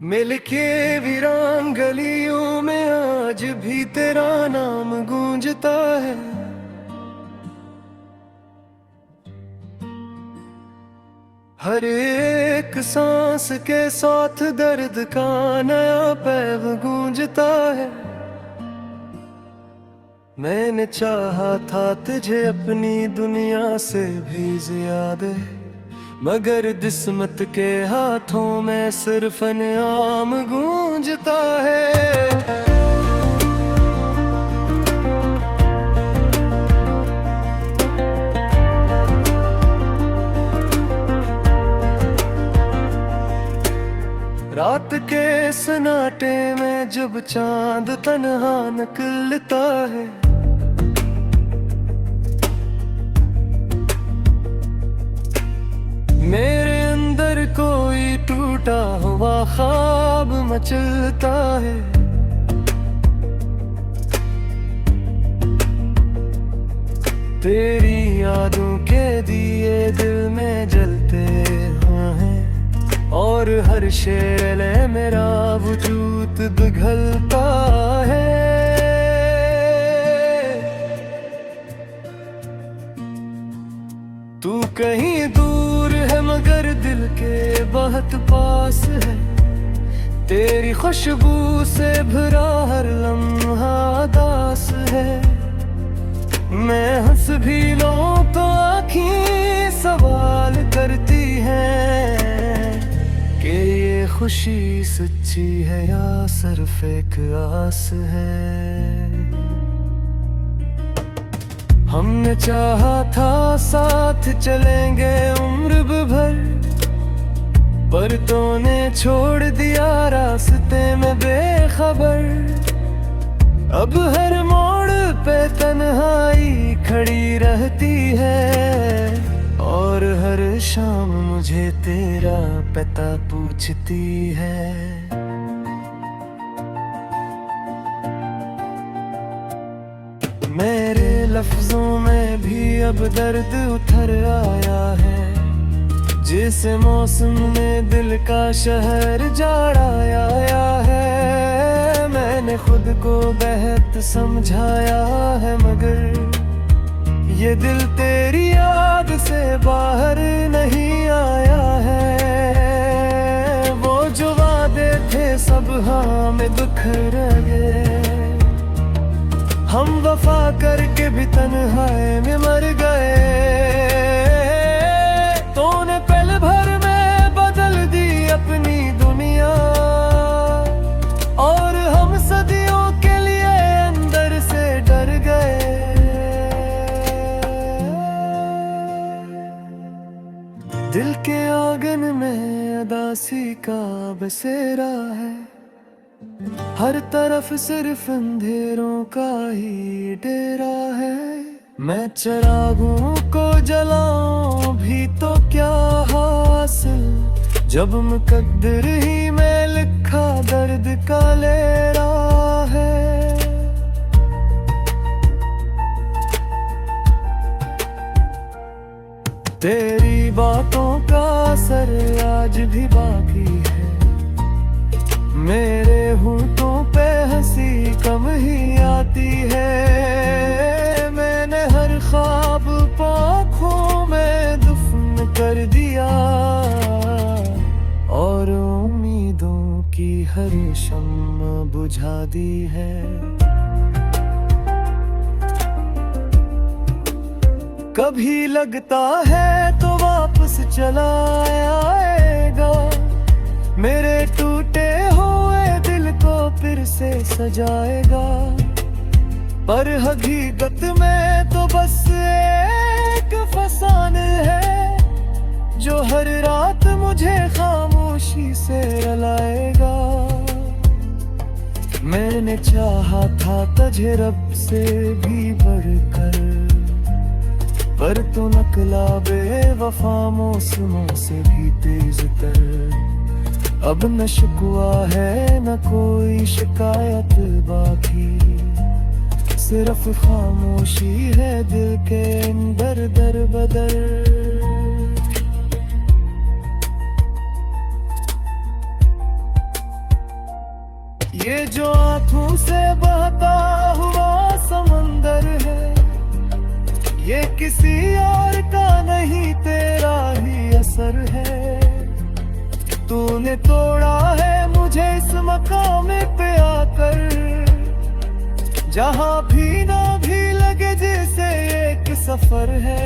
मिलके वीरान गलियों में आज भी तेरा नाम गूंजता है। हर एक सांस के साथ दर्द का नया पैव गूंजता है। मैंने चाहा था तुझे अपनी दुनिया से भी ज्यादा, मगर किस्मत के हाथों में सिर्फ नाम गूंजता है। रात के सन्नाटे में जब चांद तन्हा निकलता है, मेरे अंदर कोई टूटा हुआ ख्वाब मचलता है। तेरी यादों के दिए दिल में जलते हैं और हर शेले मेरा वजूद पिघलता है। तू कहीं दूर है मगर दिल के बहुत पास है। तेरी खुशबू से भरा हर लम्हा दास है। मैं हंस भी लूं तो आँखें सवाल करती हैं कि ये खुशी सच्ची है या सिर्फ एक आस है। हमने चाहा था साथ चलेंगे उम्र भर, पर तूने छोड़ दिया रास्ते में बेखबर। अब हर मोड़ पे तन्हाई खड़ी रहती है और हर शाम मुझे तेरा पता पूछती है। मेरे लफ्जों में भी अब दर्द उतर आया है। जिस मौसम में दिल का शहर जाड़ाया है, मैंने खुद को बेहद समझाया है, मगर ये दिल तेरी याद से बाहर नहीं आया है। वो जो वादे थे सब हाँ में बिखर गए। हम वफा करके भी तन्हाई में मर गए। तूने पल भर में बदल दी अपनी दुनिया और हम सदियों के लिए अंदर से डर गए। दिल के आंगन में उदासी का बसेरा है। हर तरफ सिर्फ अंधेरों का ही डेरा है। मैं चिरागों को जलाऊं भी तो क्या हासिल, जब मुकद्दर ही में लिखा दर्द का लेरा है। तेरी बातों का असर आज भी बाकी है। मेरे होठों पे हंसी कम ही आती है। मैंने हर ख्वाब आँखों में दफन कर दिया और उम्मीदों की हर शम्मा बुझा दी है। कभी लगता है तो वापस चला आएगा, मेरे टूटे हुए दिल को फिर से सजाएगा। पर हकीकत में तो बस एक फसान है जो हर रात मुझे खामोशी से रुलाएगा। मैंने चाहा था तुझे रब से भी बढ़कर, पर तू नकला बेवफा मौसमों से भी तेज तर। अब न शिकवा है न कोई शिकायत बाकी, सिर्फ खामोशी है दिल के अंदर दर बदर। किसी और का नहीं, तेरा ही असर है। तूने तोड़ा है मुझे इस मकाम पे आकर, जहाँ भी ना भी लगे जैसे एक सफर है।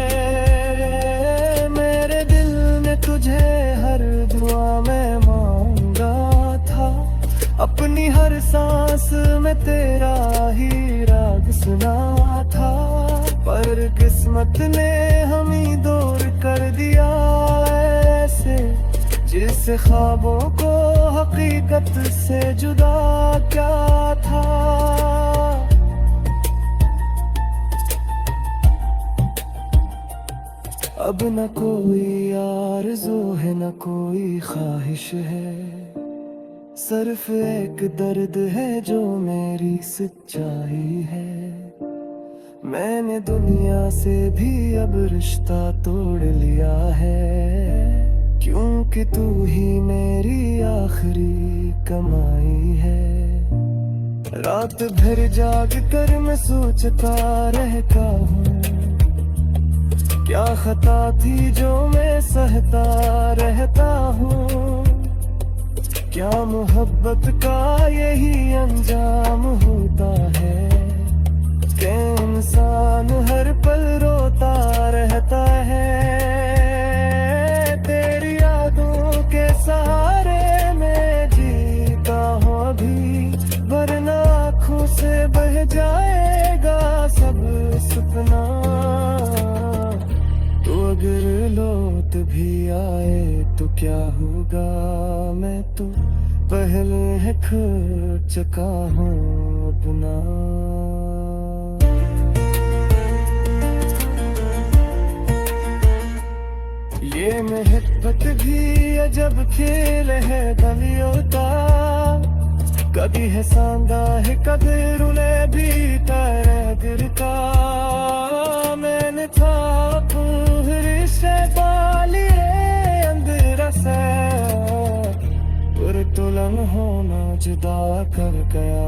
मेरे दिल ने तुझे हर दुआ में मांगा था, अपनी हर सांस में तेरा ही राग सुना था। पर किस्मत ने हम ही दूर कर दिया ऐसे, जिस ख्वाबों को हकीकत से जुदा क्या था। अब न कोई आरज़ू है न कोई ख्वाहिश है, सिर्फ एक दर्द है जो मेरी सच्चाई है। मैंने दुनिया से भी अब रिश्ता तोड़ लिया है, क्योंकि तू ही मेरी आखिरी कमाई है। रात भर जाग कर मैं सोचता रहता हूँ, क्या खता थी जो मैं सहता रहता हूँ। क्या मोहब्बत का यही अंजाम होता है, कि इंसान हर पल रोता रहता है। तेरी यादों के सहारे में जीता हूँ अभी, वरना आँखों से बह जाएगा सब सपना। तो अगर लौट भी आए तो क्या होगा, मैं तो पहले है खो चुका हूँ अपना। ये मोहब्बत भी अजब खेल है गलियों का, कभी है सांदा है कभी रुले भी तरह गिरता। मैंने था रिश्ते पालिए अंधेरा से, पर तो लम्हों ना जुदा कर गया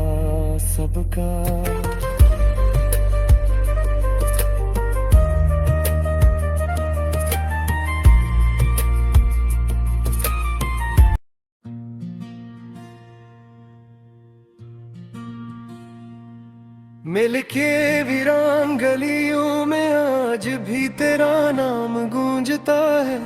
सबका। मिलके वीरान गलियों में आज भी तेरा नाम गूंजता है।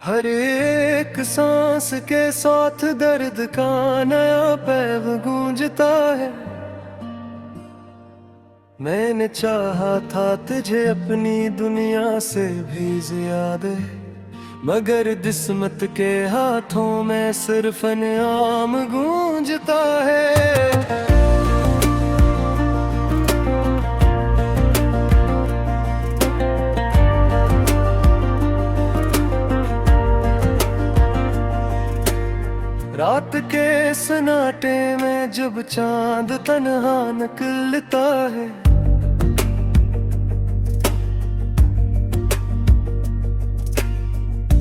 हर एक सांस के साथ दर्द का नया पैव गूंजता है। मैंने चाहा था तुझे अपनी दुनिया से भी ज्यादा, मगर किस्मत के हाथों में सिर्फ नाम गूंजता है। रात के सन्नाटे में जब चांद तन्हा निकलता है,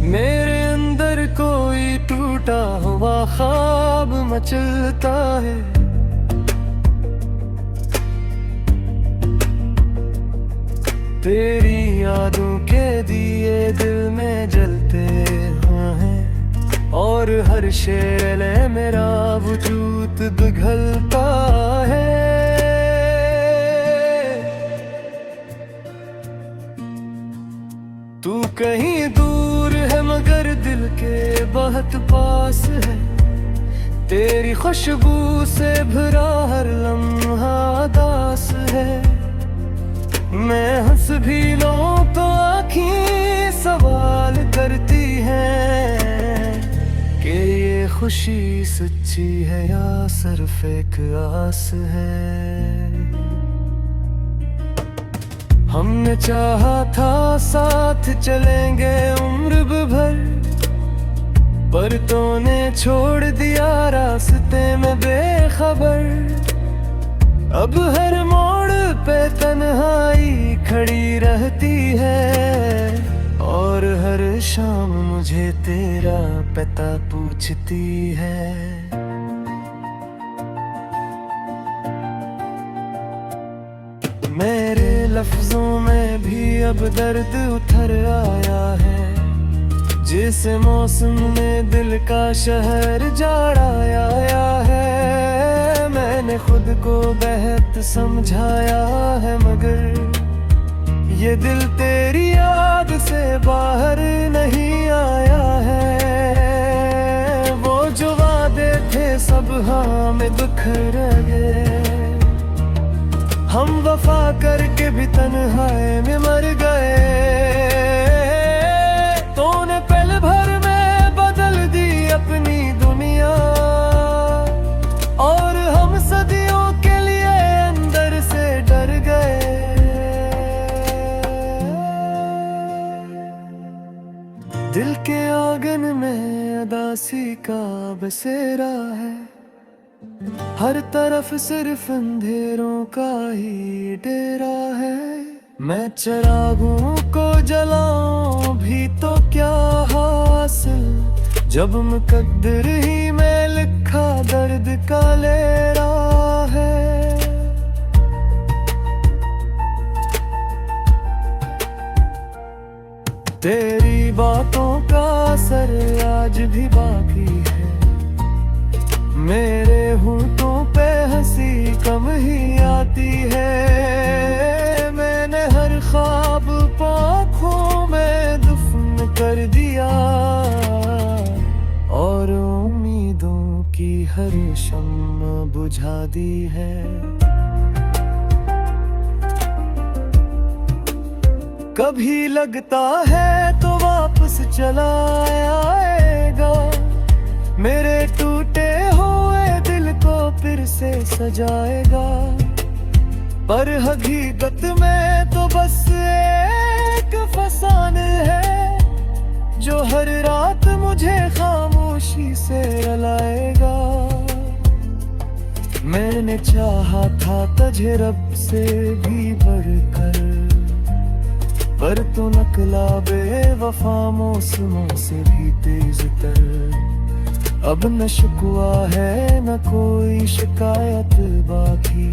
मेरे अंदर कोई टूटा हुआ ख्वाब मचलता है। तेरी यादों के दिए दिल में जलते हैं, और हर शेले मेरा वजूद पिघलता है। तू कहीं दूर है मगर दिल के बहुत पास है, तेरी खुशबू से भरा हर लम्हा दास है। मैं हंस भी लूं तो आँखें सवाल करती हैं, कि ये खुशी सच्ची है या सिर्फ एक आस है। हमने चाहा था साथ चलेंगे उम्र भर, पर तूने छोड़ दिया रास्ते में बेखबर। अब हर मोड़ पे तन्हाई खड़ी रहती है, और हर शाम मुझे तेरा पता पूछती है। मेरे लफ्जों में भी अब दर्द उतर आया है, जिस मौसम ने दिल का शहर जाड़ाया है। मैंने खुद को बेहद समझाया है, मगर ये दिल तेरी याद से बाहर नहीं आया है। वो जो वादे थे सब हाँ में बिखर गए, हम वफा करके भी तन्हाई में मर गए। तूने पल भर में बदल दी अपनी दुनिया, और हम सदियों के लिए अंदर से डर गए। दिल के आंगन में उदासी का बसेरा है, हर तरफ सिर्फ अंधेरों का ही डेरा है। मैं चिरागों को जलाऊं भी तो क्या हासिल, जब मुकद्दर ही में लिखा दर्द का लेरा है। तेरी बातों का असर आज भी बाकी है, मेरे होंठों पे हंसी कम ही आती है। मैंने हर ख्वाब आँखों में दफन कर दिया, और उम्मीदों की हर शम्मा बुझा दी है। कभी लगता है तो वापस चला आएगा, मेरे टूटे हुए दिल को फिर से सजाएगा। पर हकीकत में तो बस एक फसान है, जो हर रात मुझे खामोशी से रुलाएगा। मैंने चाहा था तुझे रब से भी बढ़कर, पर तू नकला बेवफा मौसमों से भी तेज तर। अब न शिकवा है न कोई शिकायत बाकी,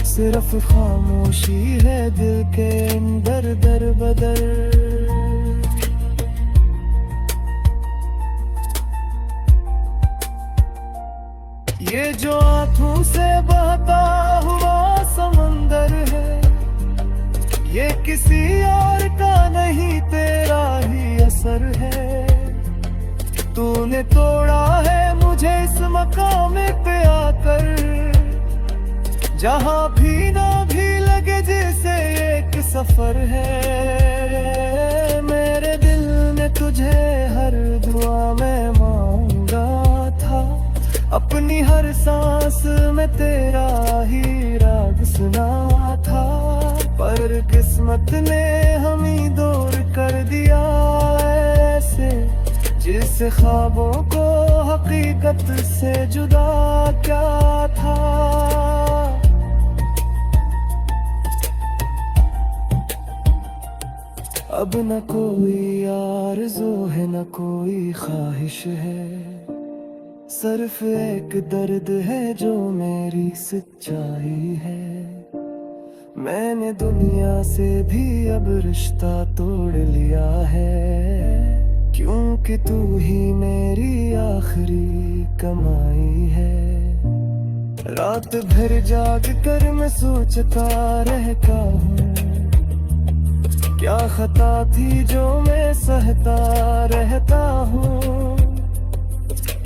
सिर्फ खामोशी है दिल के अंदर दर बदर। ये जो आंखों से बहता हुआ समंदर है, ये किसी और का नहीं तेरा ही असर है। तूने तोड़ा है मुझे इस मकाम पे आकर, जहाँ भी ना भी लगे जैसे एक सफर है। मेरे दिल ने तुझे हर दुआ में मांगा था, अपनी हर सांस में तेरा ही राग सुना था। पर किस्मत ने हम ही दूर कर दिया ऐसे, जिस ख्वाबों को हकीकत से जुदा क्या था। अब न कोई आरज़ू है न कोई ख्वाहिश है, सिर्फ एक दर्द है जो मेरी सच्चाई है। मैंने दुनिया से भी अब रिश्ता तोड़ लिया है, क्योंकि तू ही मेरी आखिरी कमाई है। रात भर जाग कर मैं सोचता रहता हूँ, क्या खता थी जो मैं सहता रहता हूँ।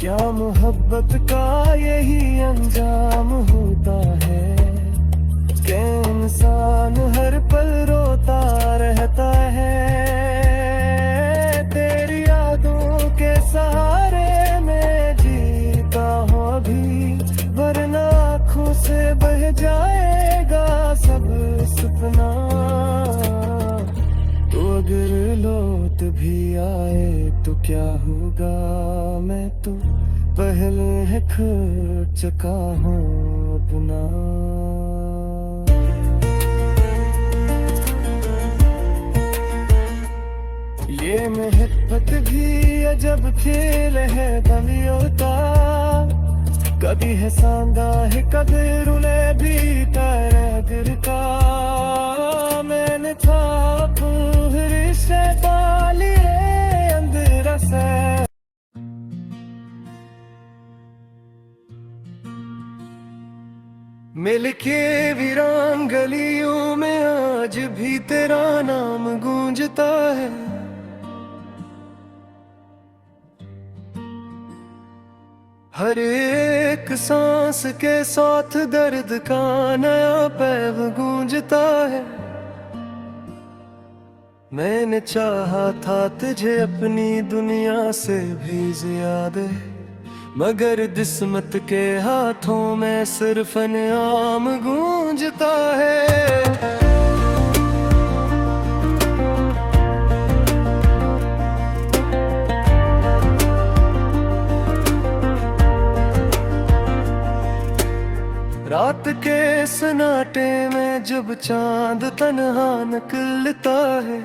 क्या मोहब्बत का यही अंजाम होता है, कि इंसान हर पल रोता रहता है। तेरी यादों के सहारे में जीता हूँ अभी, वरना आँखों से बह जाएगा सब सपना। तो अगर लौट भी आए तो क्या होगा, मैं तो पहले है खो चुका हूँ अपना। ये मोहब्बत भी अजब खेल है गलियों का, कभी है सांदा है कभी रुले भी तरह गिर का। सुनसान गलियों में आज भी तेरा नाम गूंजता है। हर एक सांस के साथ दर्द का नया पैव गूंजता है। मैंने चाहा था तुझे अपनी दुनिया से भी ज्यादा, मगर किस्मत के हाथों में सिर्फ नाम गूंजता है। रात के सन्नाटे में जब चांद तन्हा निकलता है,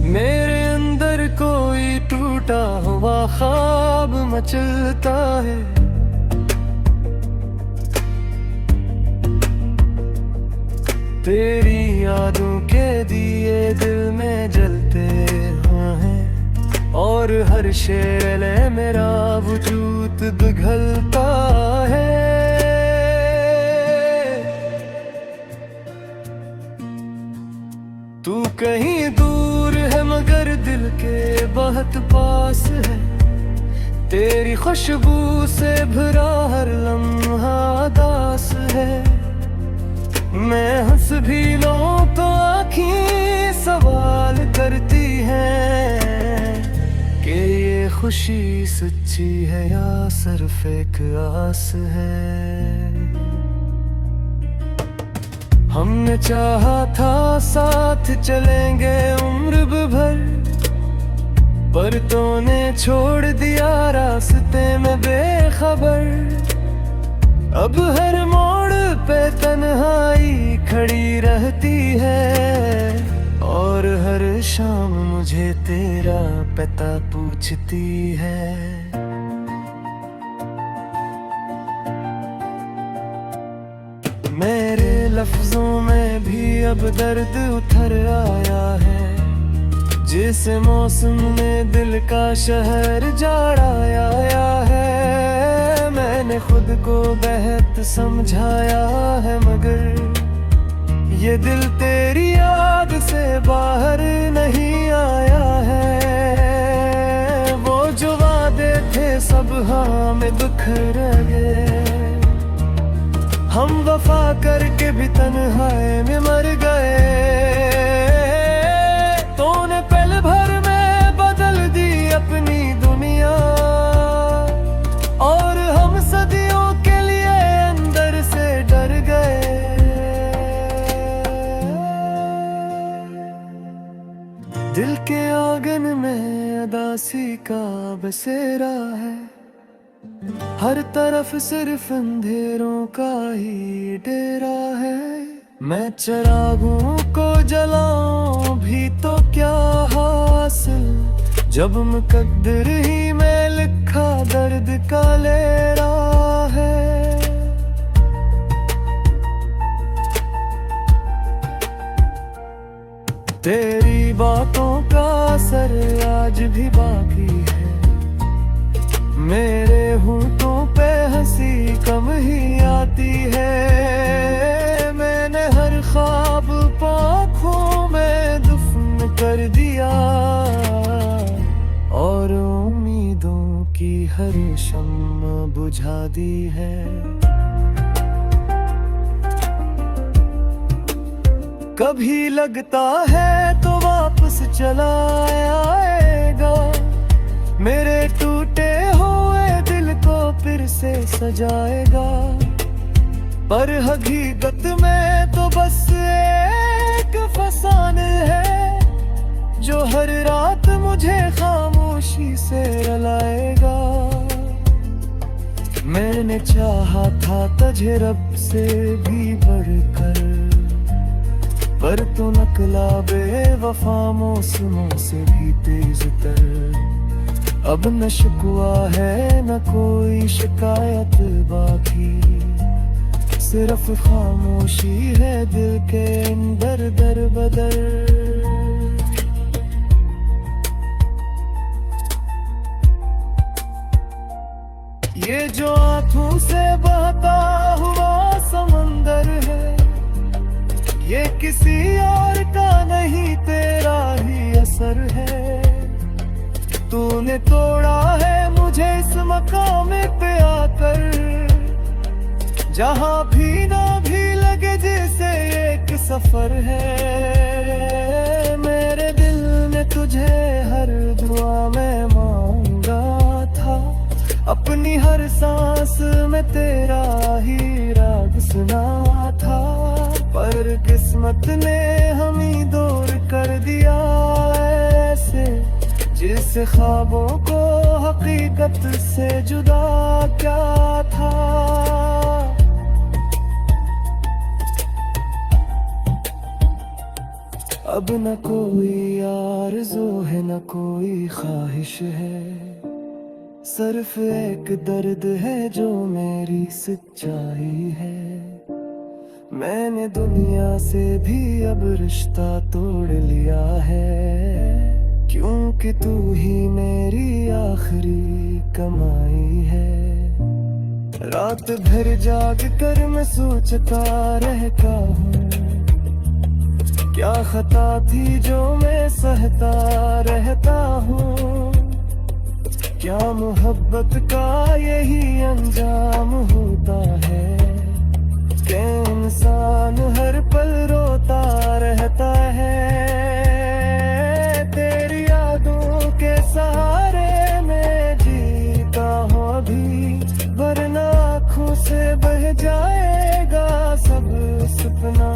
मेरे अंदर कोई टूटा हुआ ख्वाब मचलता है। तेरी यादों के दिए दिल में जलते हैं, और हर शेले मेरा वजूद पिघलता है। तू कहीं दूर है मगर दिल के बहुत पास है। तेरी खुशबू से भरा हर लम्हा दास है। मैं हंस भी लूं तो आँखें सवाल करती हैं कि ये खुशी सच्ची है या सिर्फ एक आस है। हमने चाहा था साथ चलेंगे उम्र भर, पर तूने छोड़ दिया रास्ते में बेखबर। अब हर मोड़ पे तन्हाई खड़ी रहती है, और हर शाम मुझे तेरा पता पूछती है। मेरे लफ्जों में भी अब दर्द उतर आया है। जिस मौसम में दिल का शहर जाड़ाया है, मैंने खुद को बेहद समझाया है, मगर ये दिल तेरी याद से बाहर नहीं आया है। वो जो वादे थे सब हाँ में बिखर गए, हम वफा करके भी तन्हाई में मर गए। तूने पल भर में बदल दी अपनी दुनिया, और हम सदियों के लिए अंदर से डर गए। दिल के आंगन में उदासी का बसेरा है, हर तरफ सिर्फ अंधेरों का ही डेरा है। मैं चिरागों को जलाऊं भी तो क्या हासिल, जब मुकद्दर ही में लिखा दर्द का ले रहा है। तेरी बातों का असर आज भी बाकी है। मेरे होठों पे हंसी कम ही आती है। मैंने हर ख्वाब आँखों में दफन कर दिया, और उम्मीदों की हर शम्मा बुझा दी है। कभी लगता है तो वापस चला आएगा, मेरे टूटे हुए दिल को फिर से सजाएगा। पर हकीकत में तो बस एक फसाना है, जो हर रात मुझे खामोशी से रुलाएगा। मैंने चाहा था तुझे रब से भी बढ़कर, पर तू निकला बेवफा मौसमों से भी तेज तर। अब न शिकवा है न कोई शिकायत बाकी, सिर्फ खामोशी है दिल के अंदर दर बदर। ये जो आंखों से बहता हुआ समंदर है, ये किसी और का नहीं तेरा ही असर है। तूने तोड़ा है मुझे इस मकाम पे आकर, जहां भी ना भी लगे जैसे एक सफर है। मेरे दिल ने तुझे हर दुआ में मांगा था, अपनी हर सांस में तेरा ही राग सुना था। पर किस्मत ने हम ही दूर कर दिया ऐसे, जिस ख्वाबों को हकीकत से जुदा क्या था। अब न कोई आरज़ू है न कोई ख्वाहिश है, सिर्फ एक दर्द है जो मेरी सच्चाई है। मैंने दुनिया से भी अब रिश्ता तोड़ लिया है, क्योंकि तू ही मेरी आखिरी कमाई है। रात भर जाग कर मैं सोचता रहता हूँ, क्या खता थी जो मैं सहता रहता हूँ। क्या मोहब्बत का यही अंजाम होता है, कि इंसान हर पल रोता रहता है। तेरी यादों के सहारे में जीता हूँ अभी, वरना आँखों से बह जाएगा सब सपना।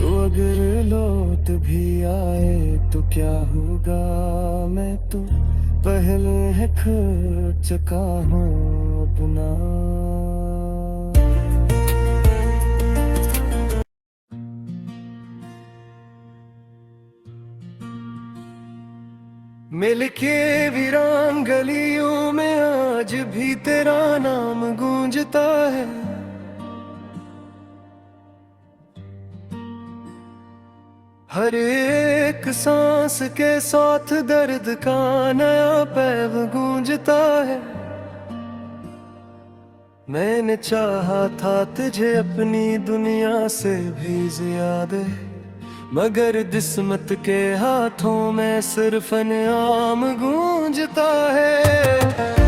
तो अगर लौट भी आए तो क्या होगा, मैं तो पहले है खो चुका हूँ अपना। मिलके वीरान गलियों में आज भी तेरा नाम गूंजता है। हर एक सांस के साथ दर्द का नया पैग गूंजता है। मैंने चाहा था तुझे अपनी दुनिया से भी ज्यादा, मगर किस्मत के हाथों में सिर्फ नाम गूंजता है।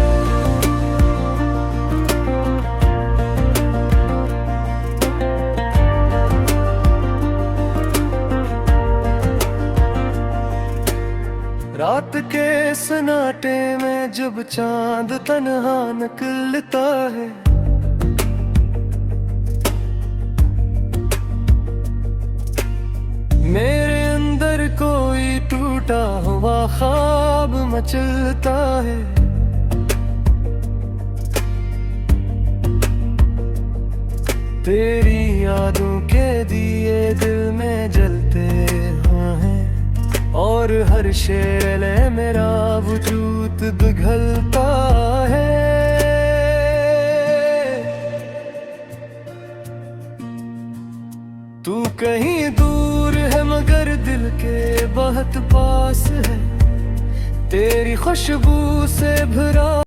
रात के सन्नाटे में जब चांद तन्हा निकलता है, मेरे अंदर कोई टूटा हुआ ख्वाब मचलता है। तेरी यादों के दिए दिल में जलते हैं, और हर शेले मेरा वजूद पिघलता है। तू कहीं दूर है मगर दिल के बहुत पास है, तेरी खुशबू से भरा